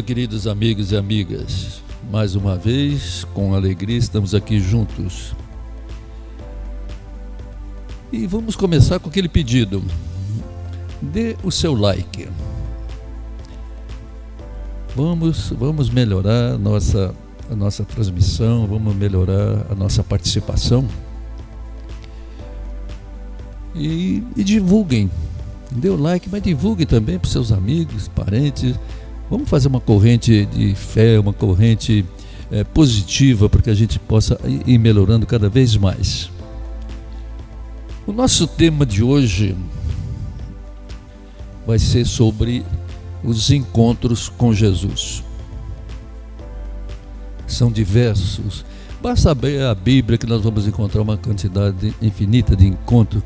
dia, queridos amigos e amigas. Mais uma vez, com alegria, estamos aqui juntos. E vamos começar com aquele pedido. Dê o seu like. Vamos melhorar a nossa transmissão, vamos melhorar a nossa participação. E divulguem. Dê o like, mas divulguem também para os seus amigos, parentes. Vamos fazer uma corrente de fé, uma corrente positiva, para que a gente possa ir melhorando cada vez mais. O nosso tema de hoje vai ser sobre os encontros com Jesus. São diversos. Basta abrir a Bíblia que nós vamos encontrar uma quantidade infinita de encontros,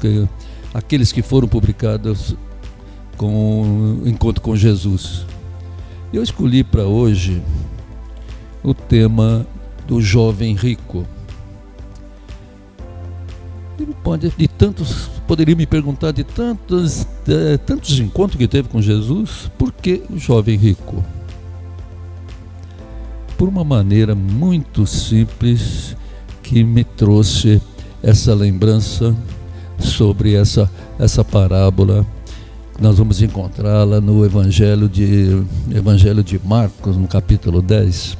aqueles que foram publicados com o encontro com Jesus. Eu escolhi para hoje o tema do jovem rico. Poderia me perguntar de tantos encontros que teve com Jesus, por que o jovem rico? Por uma maneira muito simples que me trouxe essa lembrança sobre essa parábola. Nós vamos encontrá-la no Evangelho de Marcos, no capítulo 10.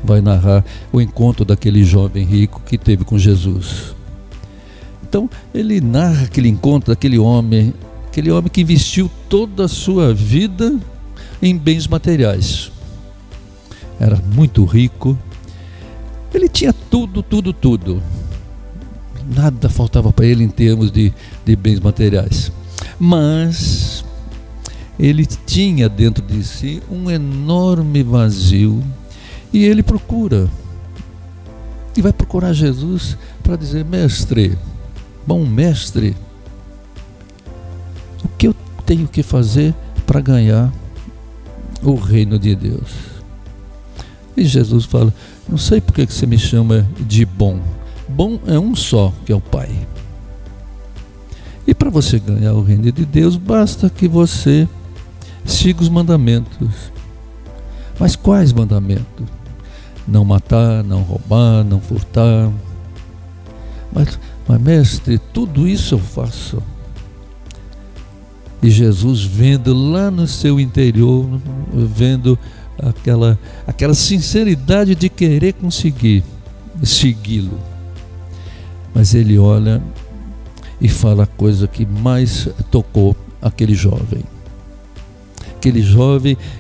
Vai narrar o encontro daquele jovem rico que teve com Jesus. Então, ele narra aquele encontro daquele homem que investiu toda a sua vida em bens materiais. Era muito rico, ele tinha tudo. Nada faltava para ele em termos de bens materiais. Mas ele tinha dentro de si um enorme vazio e ele vai procurar Jesus para dizer: bom mestre, o que eu tenho que fazer para ganhar o reino de Deus? E Jesus fala: não sei por que você me chama de bom. Bom é um só, que é o Pai. E para você ganhar o reino de Deus, basta que você siga os mandamentos. Mas quais mandamentos? Não matar, não roubar, não furtar. Mas mestre, tudo isso eu faço. E Jesus, vendo lá no seu interior, vendo aquela sinceridade de querer conseguir segui-lo, mas ele olha e fala a coisa que mais tocou aquele jovem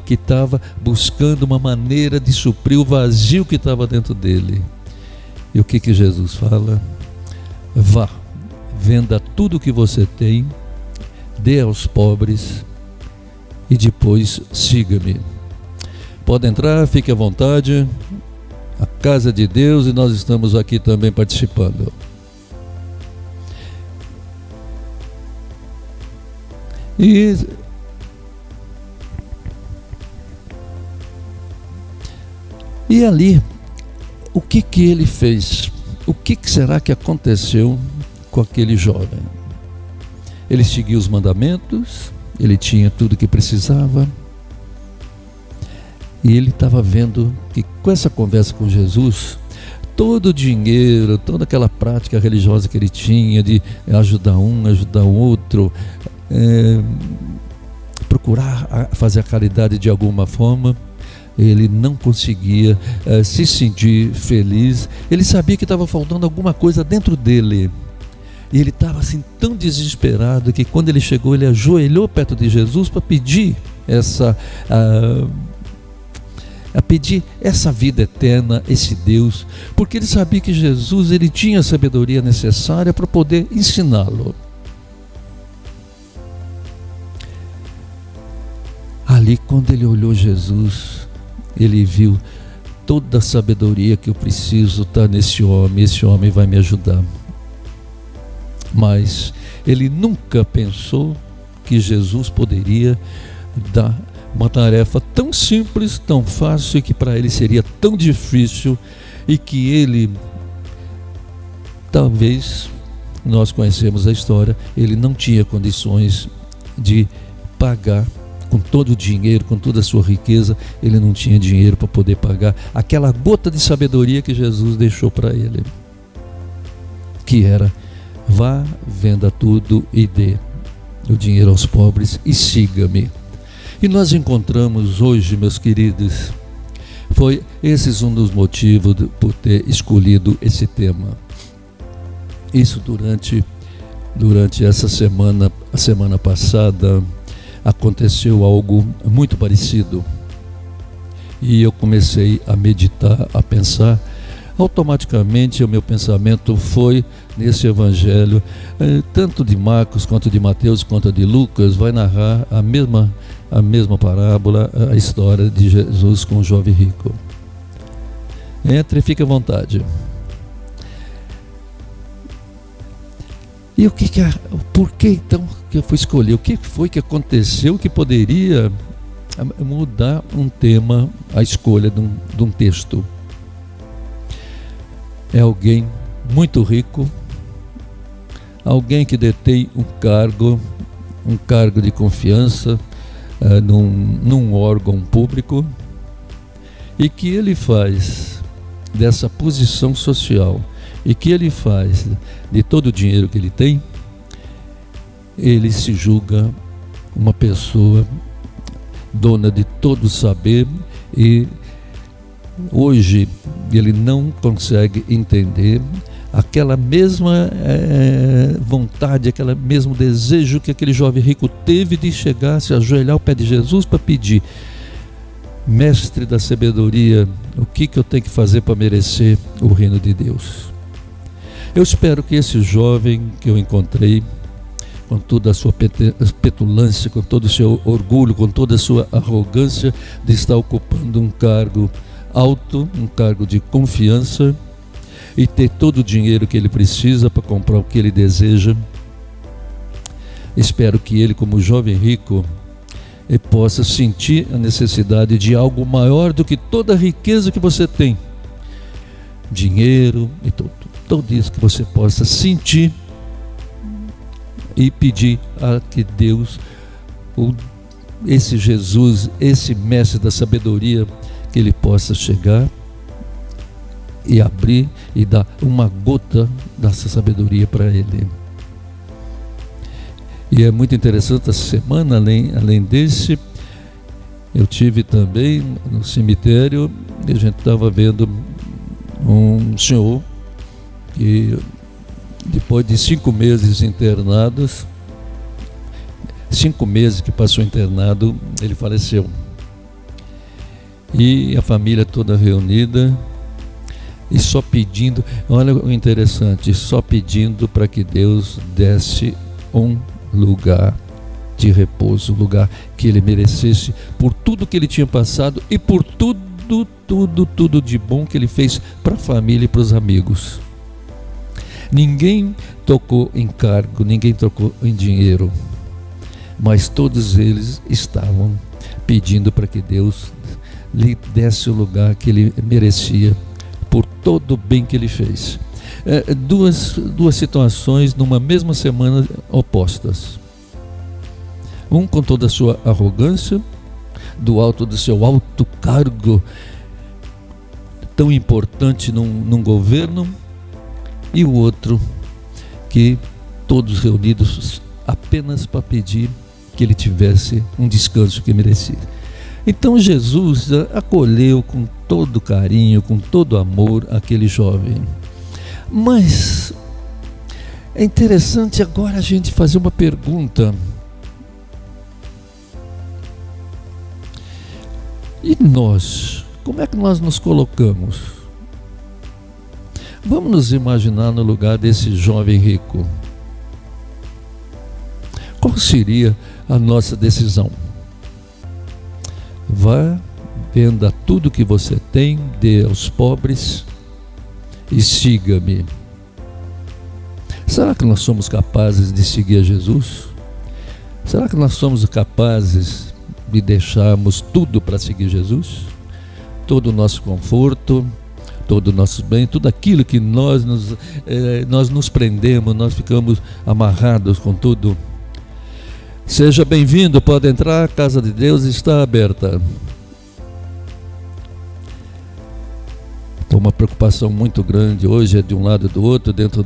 que estava buscando uma maneira de suprir o vazio que estava dentro dele. E o que Jesus fala? Vá, venda tudo o que você tem, dê aos pobres e depois siga-me. Pode entrar, fique à vontade, a casa de Deus, e nós estamos aqui também participando. E ali, o que ele fez? O que será que aconteceu com aquele jovem? Ele seguiu os mandamentos, ele tinha tudo o que precisava, e ele estava vendo que com essa conversa com Jesus, todo o dinheiro, toda aquela prática religiosa que ele tinha de ajudar um, ajudar o outro, procurar fazer a caridade de alguma forma, ele não conseguia se sentir feliz. Ele sabia que estava faltando alguma coisa dentro dele. E ele estava assim tão desesperado que quando ele chegou, ele ajoelhou perto de Jesus para pedir pedir essa vida eterna, esse Deus, porque ele sabia que Jesus, ele tinha a sabedoria necessária para poder ensiná-lo. Ali, quando ele olhou Jesus, ele viu toda a sabedoria que eu preciso está nesse homem, esse homem vai me ajudar. Mas ele nunca pensou que Jesus poderia dar uma tarefa tão simples, tão fácil, que para ele seria tão difícil, e que ele, talvez, nós conhecemos a história, ele não tinha condições de pagar com todo o dinheiro, com toda a sua riqueza, ele não tinha dinheiro para poder pagar aquela gota de sabedoria que Jesus deixou para ele, que era: vá, venda tudo e dê o dinheiro aos pobres e siga-me. E nós encontramos hoje, meus queridos, foi esse um dos motivos por ter escolhido esse tema. Isso durante essa semana, a semana passada, aconteceu algo muito parecido. E eu comecei a meditar, a pensar. Automaticamente o meu pensamento foi nesse evangelho, tanto de Marcos, quanto de Mateus, quanto de Lucas, vai narrar a mesma parábola, a história de Jesus com o jovem rico. Entre e fique à vontade. E por que então que eu fui escolher? O que foi que aconteceu que poderia mudar um tema, a escolha de um texto? É alguém muito rico, alguém que detém um cargo de confiança num órgão público, e que ele faz dessa posição social, e que ele faz de todo o dinheiro que ele tem, ele se julga uma pessoa dona de todo o saber, e hoje ele não consegue entender aquela mesma vontade, aquele mesmo desejo que aquele jovem rico teve de chegar, se ajoelhar ao pé de Jesus para pedir: mestre da sabedoria, o que eu tenho que fazer para merecer o reino de Deus? Eu espero que esse jovem que eu encontrei, com toda a sua petulância, com todo o seu orgulho, com toda a sua arrogância de estar ocupando um cargo alto, um cargo de confiança, e ter todo o dinheiro que ele precisa para comprar o que ele deseja, espero que ele, como jovem rico, ele possa sentir a necessidade de algo maior do que toda a riqueza que você tem, dinheiro e tudo isso, que você possa sentir e pedir a que Deus, esse Jesus, esse mestre da sabedoria, que ele possa chegar e abrir e dar uma gota dessa sabedoria para ele. E é muito interessante, essa semana, além desse, eu tive também no cemitério, e a gente estava vendo um senhor que, depois de 5 meses internados, 5 meses que passou internado, ele faleceu. E a família toda reunida, e só pedindo, olha o interessante, só pedindo para que Deus desse um lugar de repouso, um lugar que ele merecesse, por tudo que ele tinha passado e por tudo de bom que ele fez para a família e para os amigos. Ninguém tocou em cargo, ninguém tocou em dinheiro, mas todos eles estavam pedindo para que Deus lhe desse o lugar que ele merecia por todo o bem que ele fez. Duas situações numa mesma semana opostas. Um com toda a sua arrogância, do alto do seu alto cargo tão importante num governo, e o outro que todos reunidos apenas para pedir que ele tivesse um descanso que merecia. Então Jesus acolheu com todo carinho, com todo amor aquele jovem. Mas é interessante agora a gente fazer uma pergunta. E nós? Como é que nós nos colocamos? Vamos nos imaginar no lugar desse jovem rico. Qual seria a nossa decisão? Vá, venda tudo que você tem, dê aos pobres e siga-me. Será que nós somos capazes de seguir a Jesus? Será que nós somos capazes de deixarmos tudo para seguir Jesus? Todo o nosso conforto, todo o nosso bem, tudo aquilo que nós nos prendemos, nós ficamos amarrados com tudo. Seja bem-vindo, pode entrar, a casa de Deus está aberta. Então, uma preocupação muito grande hoje é de um lado e do outro, dentro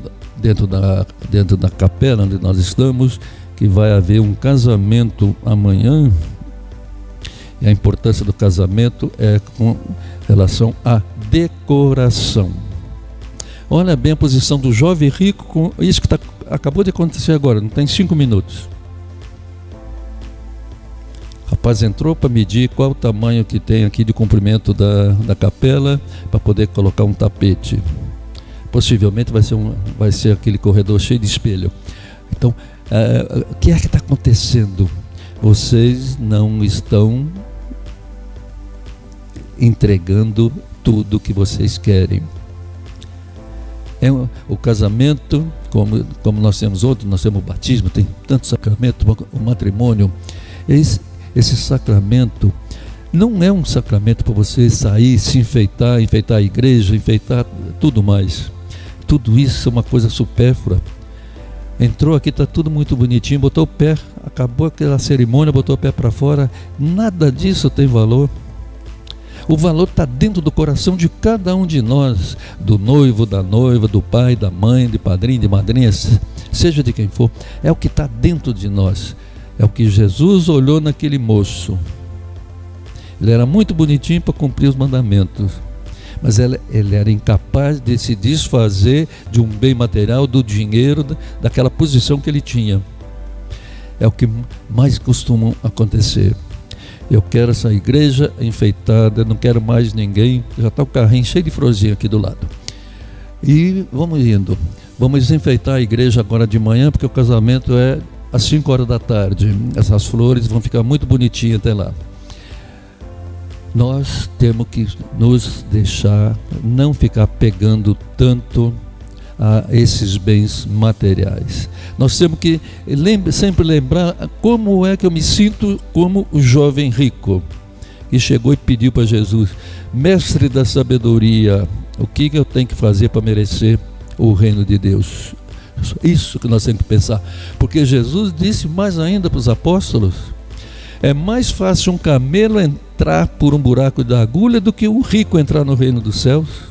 da capela onde nós estamos, que vai haver um casamento amanhã. E a importância do casamento é com relação à decoração. Olha bem a posição do jovem rico com isso que acabou de acontecer agora, não tem 5 minutos. O rapaz entrou para medir qual o tamanho que tem aqui de comprimento da capela, para poder colocar um tapete. Possivelmente vai ser aquele corredor cheio de espelho. Então, o que é que está acontecendo? Vocês não estão entregando tudo que vocês querem. O casamento, como nós temos outros, nós temos o batismo, tem tanto sacramento, o matrimônio. Esse sacramento não é um sacramento para você sair, se enfeitar a igreja, enfeitar tudo mais. Tudo isso é uma coisa supérflua. Entrou aqui, está tudo muito bonitinho, botou o pé, acabou aquela cerimônia, botou o pé para fora. Nada disso tem valor. O valor está dentro do coração de cada um de nós, do noivo, da noiva, do pai, da mãe, de padrinho, de madrinha, seja de quem for. É o que está dentro de nós. É o que Jesus olhou naquele moço. Ele era muito bonitinho para cumprir os mandamentos, mas ele era incapaz de se desfazer de um bem material, do dinheiro, daquela posição que ele tinha. É o que mais costuma acontecer. Eu quero essa igreja enfeitada, não quero mais ninguém. Já está o carrinho cheio de florzinha aqui do lado. E vamos indo. Vamos enfeitar a igreja agora de manhã, porque o casamento é às 5 horas da tarde. Essas flores vão ficar muito bonitinhas até lá. Nós temos que nos deixar, não ficar pegando tanto a esses bens materiais. Nós temos que sempre lembrar como é que eu me sinto como o jovem rico que chegou e pediu para Jesus: mestre da sabedoria, o que eu tenho que fazer para merecer o reino de Deus? Isso que nós temos que pensar, porque Jesus disse mais ainda para os apóstolos: é mais fácil um camelo entrar por um buraco da agulha do que um rico entrar no reino dos céus.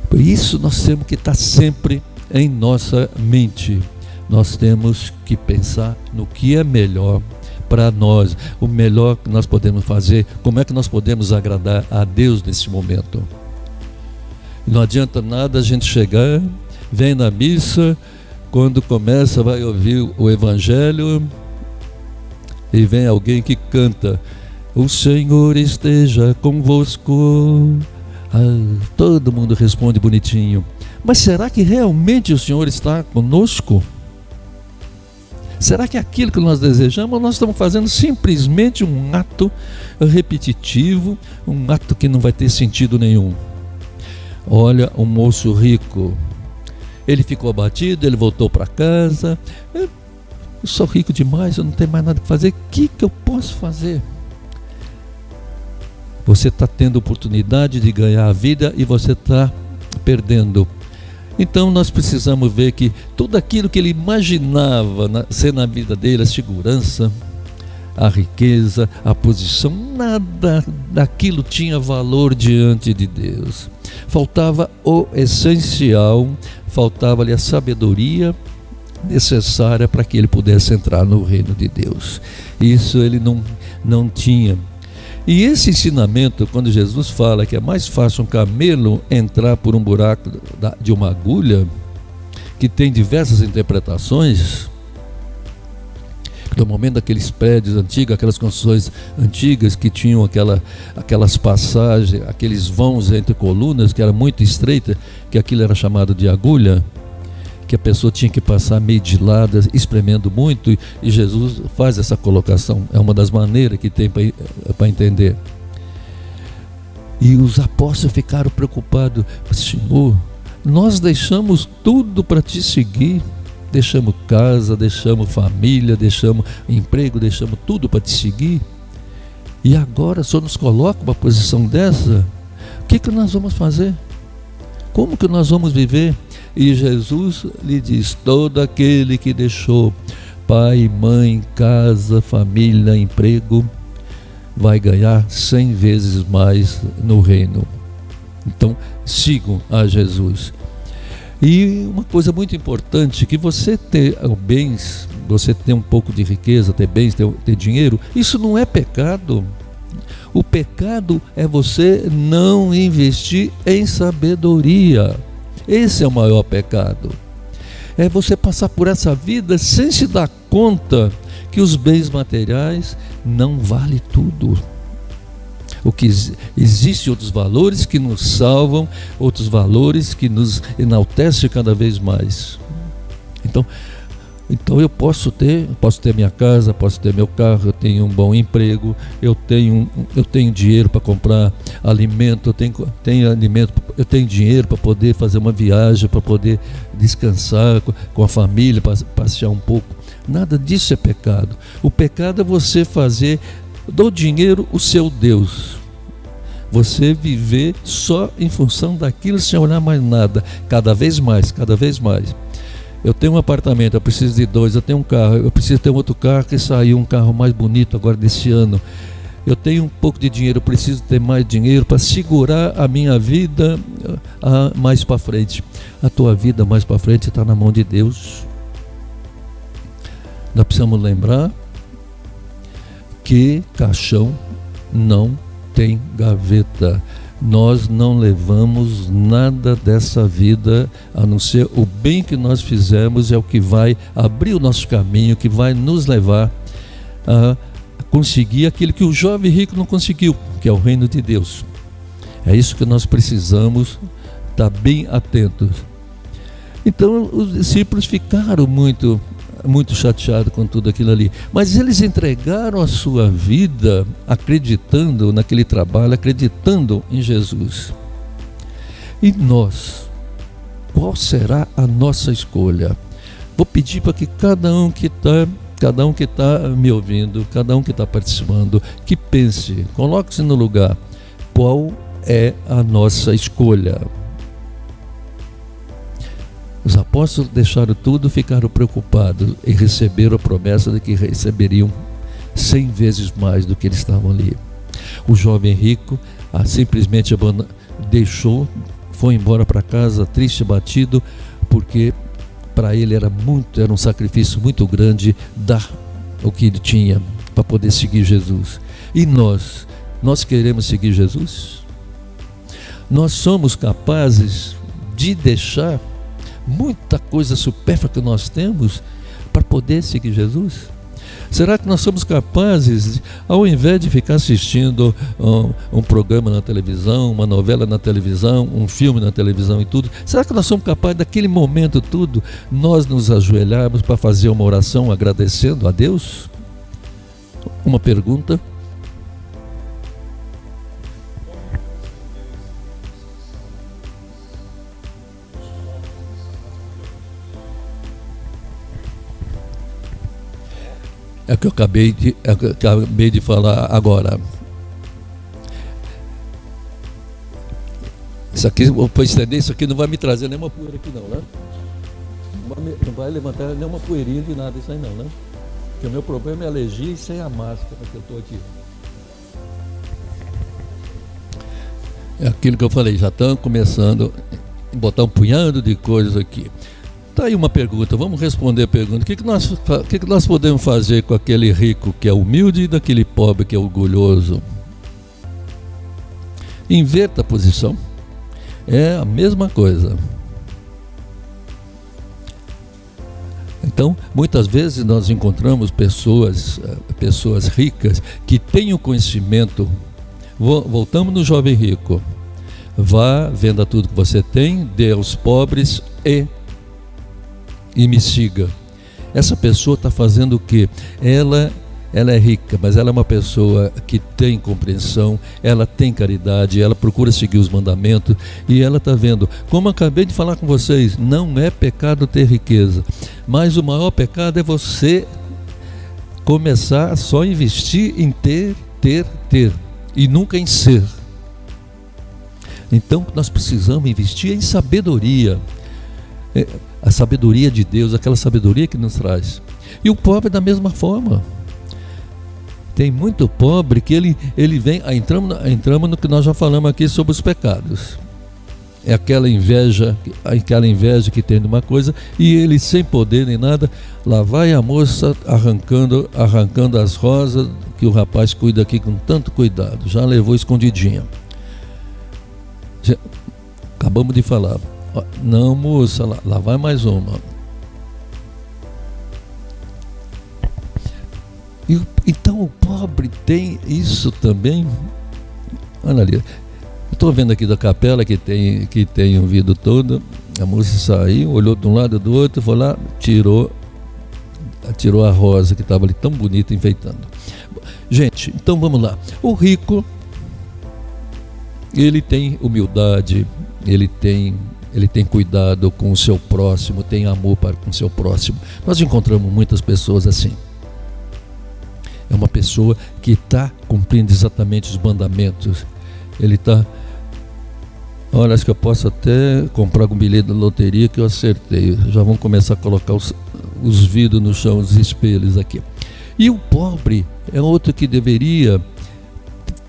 Por isso nós temos que estar sempre em nossa mente. Nós temos que pensar no que é melhor para nós, o melhor que nós podemos fazer, como é que nós podemos agradar a Deus nesse momento. Não adianta nada a gente chegar, vem na missa, quando começa vai ouvir o evangelho e vem alguém que canta: o Senhor esteja convosco. Todo mundo responde bonitinho, mas será que realmente o Senhor está conosco? Será que é aquilo que nós desejamos, ou nós estamos fazendo simplesmente um ato repetitivo, um ato que não vai ter sentido nenhum? Olha o moço rico, ele ficou abatido, ele voltou para casa: eu sou rico demais, eu não tenho mais nada que fazer, o que eu posso fazer? Você está tendo oportunidade de ganhar a vida e você está perdendo. Então nós precisamos ver que tudo aquilo que ele imaginava ser na vida dele, a segurança, a riqueza, a posição, nada daquilo tinha valor diante de Deus. Faltava o essencial, faltava-lhe a sabedoria necessária para que ele pudesse entrar no reino de Deus. Isso ele não tinha. E esse ensinamento, quando Jesus fala que é mais fácil um camelo entrar por um buraco de uma agulha, que tem diversas interpretações, normalmente daqueles prédios antigos, aquelas construções antigas que tinham aquelas passagens, aqueles vãos entre colunas que era muito estreita, que aquilo era chamado de agulha, que a pessoa tinha que passar meio de lado, espremendo muito, e Jesus faz essa colocação. É uma das maneiras que tem para entender. E os apóstolos ficaram preocupados: Senhor, nós deixamos tudo para te seguir, deixamos casa, deixamos família, deixamos emprego, deixamos tudo para te seguir, e agora o Senhor nos coloca uma posição dessa, o que nós vamos fazer? como que nós vamos viver? E Jesus lhe diz: todo aquele que deixou pai, mãe, casa, família, emprego, vai ganhar 100 vezes mais no reino. Então, sigam a Jesus. E uma coisa muito importante, que você ter bens, você ter um pouco de riqueza, ter bens, ter dinheiro, isso não é pecado. O pecado é você não investir em sabedoria. Esse é o maior pecado. É você passar por essa vida sem se dar conta que os bens materiais não valem tudo. O que existe outros valores que nos salvam, outros valores que nos enaltecem cada vez mais. Então eu posso ter minha casa, posso ter meu carro, eu tenho um bom emprego, eu tenho dinheiro para comprar alimento, eu tenho dinheiro para poder fazer uma viagem, para poder descansar com a família, passear um pouco. Nada disso é pecado. O pecado é você fazer do dinheiro o seu Deus. Você viver só em função daquilo sem olhar mais nada, cada vez mais. Eu tenho um apartamento, eu preciso de 2, eu tenho um carro, eu preciso ter um outro carro, que saiu um carro mais bonito agora desse ano. Eu tenho um pouco de dinheiro, eu preciso ter mais dinheiro para segurar a minha vida mais para frente. A tua vida mais para frente está na mão de Deus. Nós precisamos lembrar que caixão não tem gaveta. Nós não levamos nada dessa vida, a não ser o bem que nós fizemos, é o que vai abrir o nosso caminho, que vai nos levar a conseguir aquilo que o jovem rico não conseguiu, que é o reino de Deus. É isso que nós precisamos estar bem atentos. Então os discípulos ficaram muito chateados com tudo aquilo ali, mas eles entregaram a sua vida acreditando naquele trabalho, acreditando em Jesus. E nós, qual será a nossa escolha? Vou pedir para que cada um que está me ouvindo, cada um que está participando, que pense, coloque-se no lugar, qual é a nossa escolha? Os apóstolos deixaram tudo, ficaram preocupados e receberam a promessa de que receberiam 100 vezes mais do que eles estavam ali. O jovem rico simplesmente deixou, foi embora para casa triste, abatido, porque para ele era um sacrifício muito grande dar o que ele tinha para poder seguir Jesus. E nós queremos seguir Jesus? Nós somos capazes de deixar muita coisa supérflua que nós temos para poder seguir Jesus? Será que nós somos capazes, ao invés de ficar assistindo um programa na televisão, uma novela na televisão, um filme na televisão e tudo, será que nós somos capazes, daquele momento tudo, nós nos ajoelharmos para fazer uma oração agradecendo a Deus? Uma pergunta. É o que eu acabei de falar agora. Isso aqui, vou estender, isso aqui não vai me trazer nenhuma poeira aqui não, né? Não vai levantar nenhuma poeirinha de nada isso aí não, né? Porque o meu problema é alergia e sem a máscara que eu estou aqui. É aquilo que eu falei, já estão começando a botar um punhado de coisas aqui. Está aí uma pergunta, vamos responder a pergunta. O que nós podemos fazer com aquele rico que é humilde e daquele pobre que é orgulhoso? Inverta a posição. É a mesma coisa. Então, muitas vezes nós encontramos pessoas ricas que têm o conhecimento. Voltamos no jovem rico. Vá, venda tudo que você tem, dê aos pobres e me siga. Essa pessoa está fazendo o quê? Ela é rica, mas ela é uma pessoa que tem compreensão, ela tem caridade, ela procura seguir os mandamentos e ela está vendo, como acabei de falar com vocês, não é pecado ter riqueza, mas o maior pecado é você começar a só investir em ter e nunca em ser. Então nós precisamos investir em sabedoria, a sabedoria de Deus, aquela sabedoria que nos traz. E o pobre da mesma forma. Tem muito pobre que ele vem, entramos no que nós já falamos aqui sobre os pecados. É aquela inveja que tem de uma coisa, e ele sem poder nem nada, lá vai a moça arrancando as rosas que o rapaz cuida aqui com tanto cuidado, já levou escondidinha. Acabamos de falar, não moça, lá vai mais uma. Então o pobre tem isso também. Olha ali, estou vendo aqui da capela que tem um vidro todo. A moça saiu, olhou de um lado e do outro, foi lá, tirou a rosa que estava ali tão bonita, enfeitando. Gente, então vamos lá. O rico, ele tem humildade, ele tem cuidado com o seu próximo, tem amor com o seu próximo. Nós encontramos muitas pessoas assim. É uma pessoa que está cumprindo exatamente os mandamentos. Ele está... Olha, acho que eu posso até comprar um bilhete da loteria que eu acertei. Já vão começar a colocar os vidros no chão, os espelhos aqui. E o pobre é outro que deveria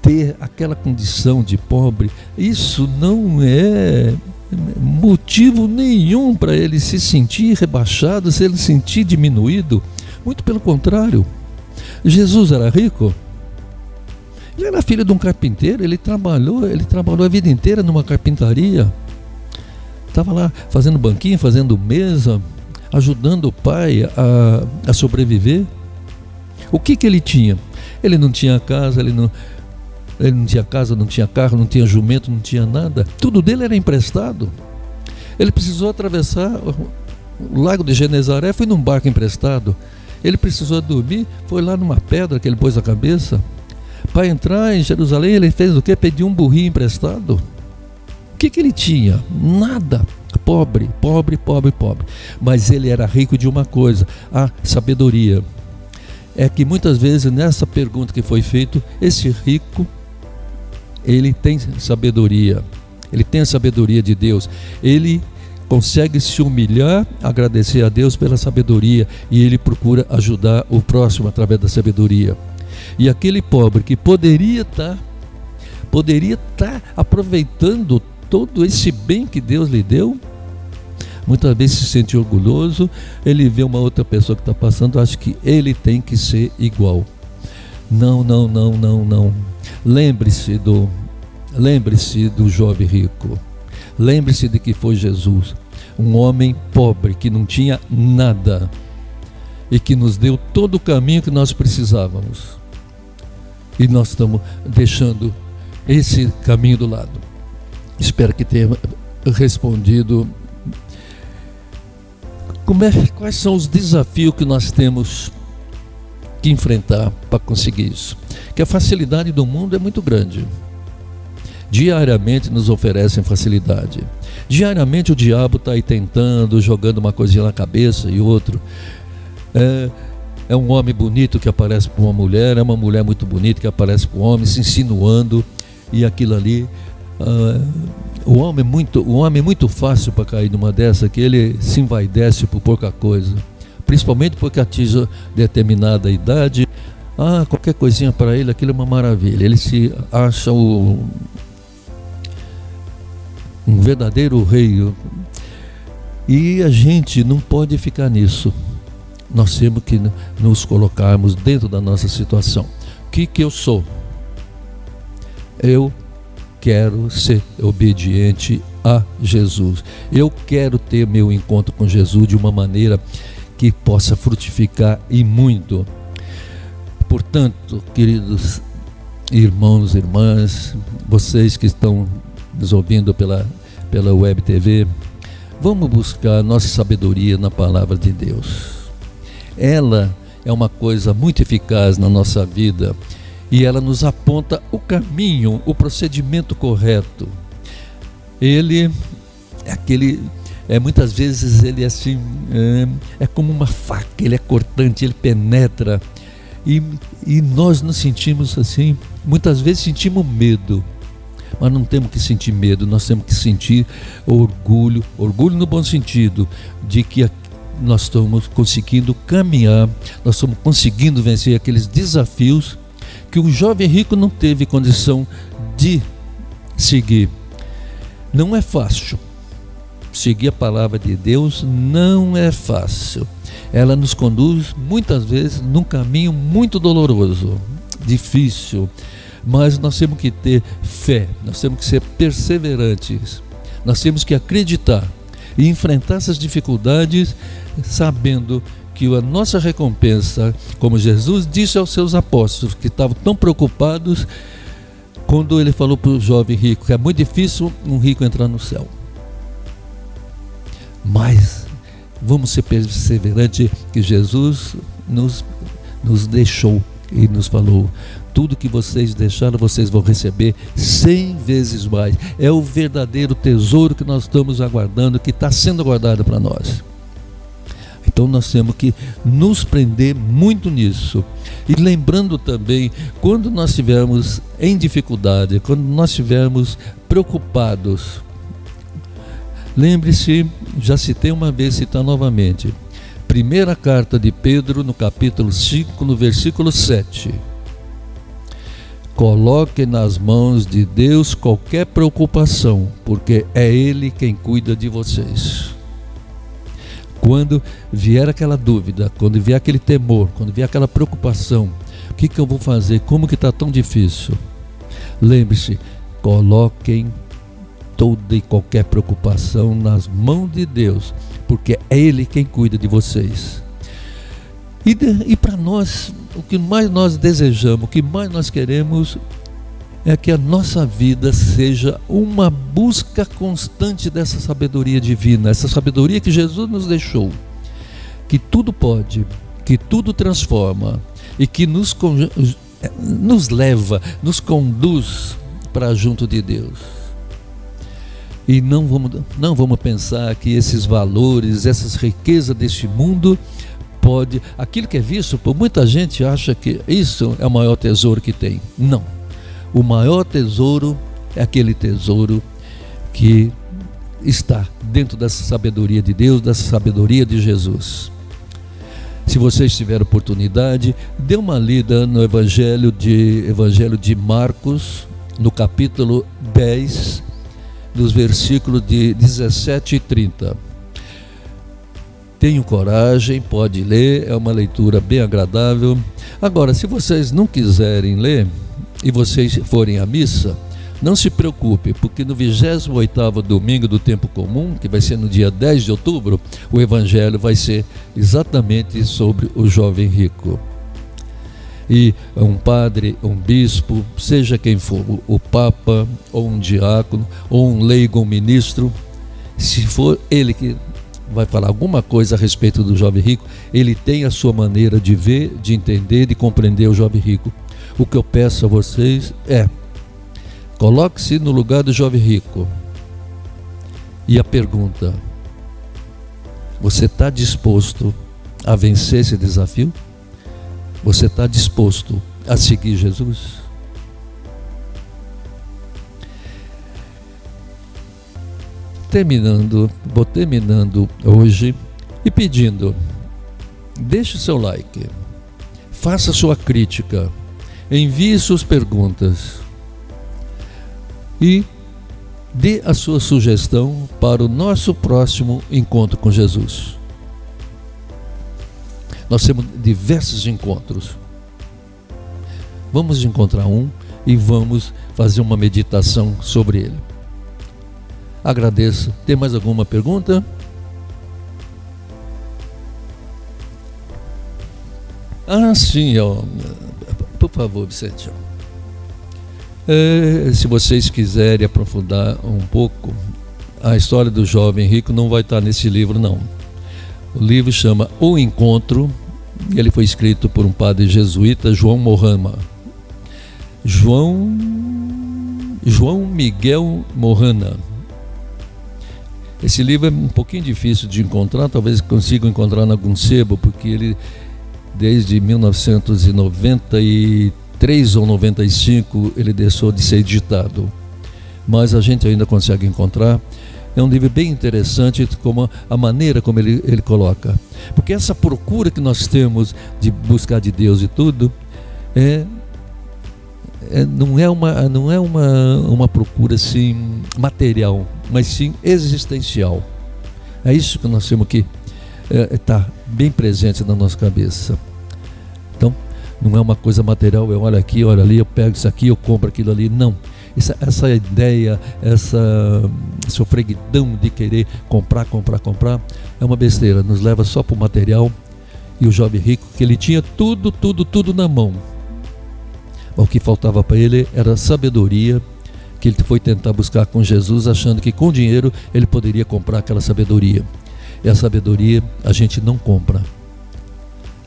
ter aquela condição de pobre. Isso não é motivo nenhum para ele se sentir rebaixado, se ele se sentir diminuído. Muito pelo contrário. Jesus era rico? Ele era filho de um carpinteiro, ele trabalhou a vida inteira numa carpintaria. Estava lá fazendo banquinho, fazendo mesa, ajudando o pai a sobreviver. O que ele tinha? Ele não tinha casa, ele não tinha casa, não tinha carro, não tinha jumento, não tinha nada. Tudo dele era emprestado. Ele precisou atravessar o lago de Genezaré, foi num barco emprestado. Ele precisou dormir, foi lá numa pedra que ele pôs a cabeça. Para entrar em Jerusalém, ele fez o quê? Pediu um burrinho emprestado. O que ele tinha? Nada. Pobre. Mas ele era rico de uma coisa, a sabedoria. É que muitas vezes nessa pergunta que foi feita, esse rico, ele tem sabedoria. Ele tem a sabedoria de Deus. Ele consegue se humilhar, agradecer a Deus pela sabedoria, e ele procura ajudar o próximo através da sabedoria. E aquele pobre que poderia estar aproveitando todo esse bem que Deus lhe deu, muitas vezes se sente orgulhoso. Ele vê uma outra pessoa que está passando, acha que ele tem que ser igual. Não. Lembre-se do jovem rico. Lembre-se de que foi Jesus, um homem pobre que não tinha nada e que nos deu todo o caminho que nós precisávamos. E nós estamos deixando esse caminho do lado. Espero que tenha respondido. Quais são os desafios que nós temos que enfrentar para conseguir isso? Que a facilidade do mundo é muito grande. Diariamente nos oferecem facilidade. Diariamente o diabo está aí tentando, jogando uma coisinha na cabeça e outro. É um homem bonito que aparece para uma mulher, é uma mulher muito bonita que aparece para um homem, se insinuando, e aquilo ali. O homem é muito fácil para cair numa dessa, que ele se envaidece por pouca coisa. Principalmente porque atinge determinada idade. Qualquer coisinha para ele, aquilo é uma maravilha. Ele se acha um verdadeiro rei. E a gente não pode ficar nisso. Nós temos que nos colocarmos dentro da nossa situação. O que eu sou? Eu quero ser obediente a Jesus. Eu quero ter meu encontro com Jesus de uma maneira que possa frutificar e muito. Portanto, queridos irmãos e irmãs, vocês que estão nos ouvindo pela Web TV, vamos buscar nossa sabedoria na palavra de Deus. Ela é uma coisa muito eficaz na nossa vida e ela nos aponta o caminho, o procedimento correto. Ele é muitas vezes ele assim, é como uma faca, ele é cortante, ele penetra, e nós nos sentimos assim, muitas vezes sentimos medo. Mas não temos que sentir medo, nós temos que sentir orgulho no bom sentido, de que nós estamos conseguindo caminhar, nós estamos conseguindo vencer aqueles desafios que o jovem rico não teve condição de seguir. Não é fácil. Seguir a palavra de Deus não é fácil. Ela nos conduz muitas vezes num caminho muito doloroso, difícil, mas nós temos que ter fé, nós temos que ser perseverantes, nós temos que acreditar e enfrentar essas dificuldades sabendo que a nossa recompensa, como Jesus disse aos seus apóstolos que estavam tão preocupados quando ele falou para o jovem rico que é muito difícil um rico entrar no céu. Mas vamos ser perseverantes, que Jesus nos deixou e nos falou: tudo que vocês deixaram, vocês vão receber 100 vezes mais. É o verdadeiro tesouro que nós estamos aguardando, que está sendo aguardado para nós. Então nós temos que nos prender muito nisso. E lembrando também, quando nós estivermos em dificuldade, quando nós estivermos preocupados, lembre-se, já citei uma vez, citar novamente, primeira carta de Pedro, no capítulo 5, no versículo 7. Coloque nas mãos de Deus qualquer preocupação, porque é Ele quem cuida de vocês. Quando vier aquela dúvida, quando vier aquele temor, quando vier aquela preocupação, o que eu vou fazer? Como que está tão difícil? Lembre-se, coloquem toda e qualquer preocupação nas mãos de Deus, porque é Ele quem cuida de vocês. E para nós, o que mais nós desejamos, o que mais nós queremos é que a nossa vida seja uma busca constante dessa sabedoria divina, essa sabedoria que Jesus nos deixou, que tudo pode, que tudo transforma e que nos leva, nos conduz para junto de Deus. E não vamos pensar que esses valores, essas riquezas deste mundo, aquilo que é visto por muita gente acha que isso é o maior tesouro que tem. Não. O maior tesouro é aquele tesouro que está dentro dessa sabedoria de Deus, dessa sabedoria de Jesus. Se vocês tiverem oportunidade, dê uma lida no Evangelho de Marcos, no capítulo 10, dos versículos de 17 e 30. Tenham coragem, pode ler, é uma leitura bem agradável. Agora, se vocês não quiserem ler e vocês forem à missa, não se preocupe, porque no 28º domingo do tempo comum, que vai ser no dia 10 de outubro, o evangelho vai ser exatamente sobre o jovem rico. E um padre, um bispo, seja quem for, o papa, ou um diácono, ou um leigo, um ministro, se for ele que vai falar alguma coisa a respeito do jovem rico, ele tem a sua maneira de ver, de entender, de compreender o jovem rico. O que eu peço a vocês é: coloque-se no lugar do jovem rico. E a pergunta: você está disposto a vencer esse desafio? Você está disposto a seguir Jesus? Vou terminando hoje e pedindo: deixe o seu like, faça sua crítica, envie suas perguntas e dê a sua sugestão para o nosso próximo encontro com Jesus. Nós temos diversos encontros. Vamos encontrar um e vamos fazer uma meditação sobre ele. Agradeço. Tem mais alguma pergunta? Sim, por favor, Vicente. Se vocês quiserem aprofundar um pouco, a história do jovem rico não vai estar nesse livro, não. O livro chama O Encontro, e ele foi escrito por um padre jesuíta, João Mohama. João Miguel Mohana. Esse livro é um pouquinho difícil de encontrar, talvez consiga encontrar em algum sebo, porque ele, desde 1993 ou 95, ele deixou de ser editado. mas a gente ainda consegue encontrar. É um livro bem interessante, como a maneira como ele coloca. Porque essa procura que nós temos de buscar de Deus e tudo, não é uma procura assim material, mas sim existencial. É isso que nós temos que estar bem presente na nossa cabeça. Então, não é uma coisa material, eu olho aqui, olho ali, eu pego isso aqui, eu compro aquilo ali. Não. Essa ideia, essa sofreguidão de querer comprar, é uma besteira, nos leva só para o material. E o jovem rico, que ele tinha tudo na mão. O que faltava para ele era sabedoria, que ele foi tentar buscar com Jesus, achando que com dinheiro ele poderia comprar aquela sabedoria. E a sabedoria a gente não compra.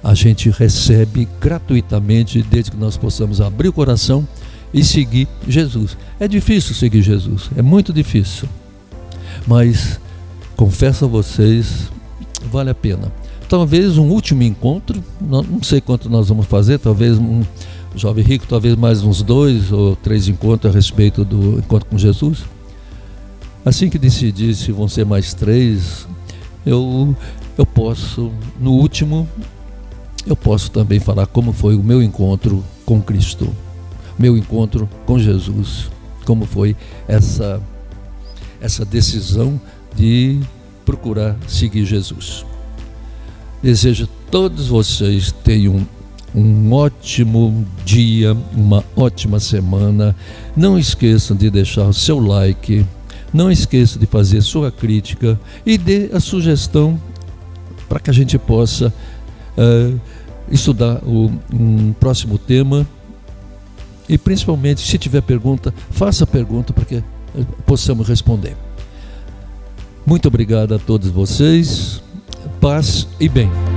A gente recebe gratuitamente, desde que nós possamos abrir o coração e seguir Jesus. É difícil seguir Jesus, é muito difícil, mas confesso a vocês, vale a pena. Talvez um último encontro, não sei quanto nós vamos fazer, talvez um jovem rico, talvez mais uns 2 ou 3 encontros a respeito do encontro com Jesus. Assim que decidir se vão ser mais 3, eu posso, no último, eu posso também falar como foi o meu encontro com Cristo, meu encontro com Jesus, como foi essa decisão de procurar seguir Jesus. Desejo a todos vocês tenham um ótimo dia, uma ótima semana. Não esqueçam de deixar o seu like, não esqueçam de fazer sua crítica e dê a sugestão para que a gente possa estudar um próximo tema. E principalmente, se tiver pergunta, faça pergunta para que possamos responder. Muito obrigado a todos vocês. Paz e bem.